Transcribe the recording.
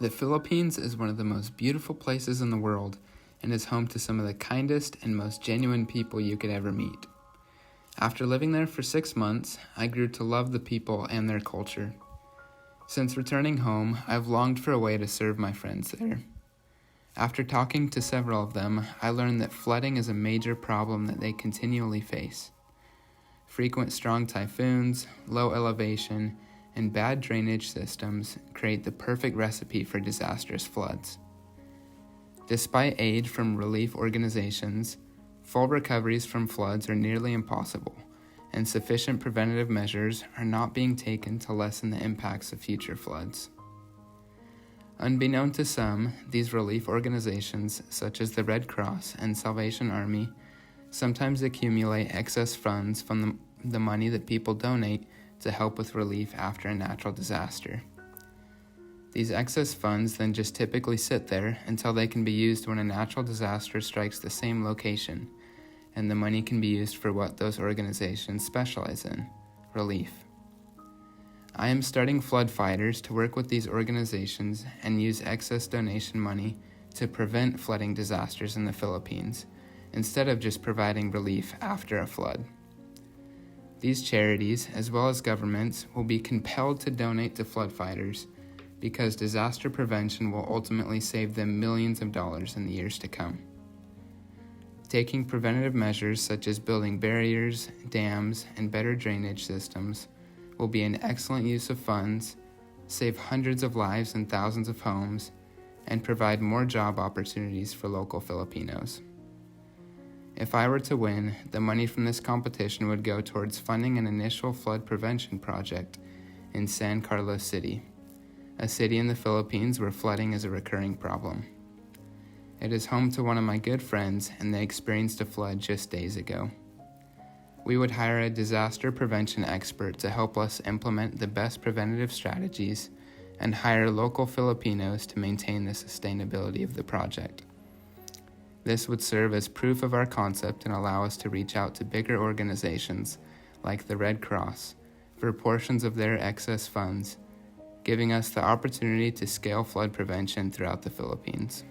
The Philippines is one of the most beautiful places in the world and is home to some of the kindest and most genuine people you could ever meet. After living there for 6 months, I grew to love the people and their culture. Since returning home, I've longed for a way to serve my friends there. After talking to several of them, I learned that flooding is a major problem that they continually face. Frequent strong typhoons, low elevation, and bad drainage systems create the perfect recipe for disastrous floods. Despite aid from relief organizations, full recoveries from floods are nearly impossible, and sufficient preventative measures are not being taken to lessen the impacts of future floods. Unbeknown to some, these relief organizations, such as the Red Cross and Salvation Army, sometimes accumulate excess funds from the money that people donate to help with relief after a natural disaster. These excess funds then just typically sit there until they can be used when a natural disaster strikes the same location, and the money can be used for what those organizations specialize in: relief. I am starting Flood Fighters to work with these organizations and use excess donation money to prevent flooding disasters in the Philippines, instead of just providing relief after a flood. These charities, as well as governments, will be compelled to donate to Flood Fighters because disaster prevention will ultimately save them millions of dollars in the years to come. Taking preventative measures such as building barriers, dams, and better drainage systems will be an excellent use of funds, save hundreds of lives and thousands of homes, and provide more job opportunities for local Filipinos. If I were to win, the money from this competition would go towards funding an initial flood prevention project in San Carlos City, a city in the Philippines where flooding is a recurring problem. It is home to one of my good friends, and they experienced a flood just days ago. We would hire a disaster prevention expert to help us implement the best preventative strategies and hire local Filipinos to maintain the sustainability of the project. This would serve as proof of our concept and allow us to reach out to bigger organizations like the Red Cross for portions of their excess funds, giving us the opportunity to scale flood prevention throughout the Philippines.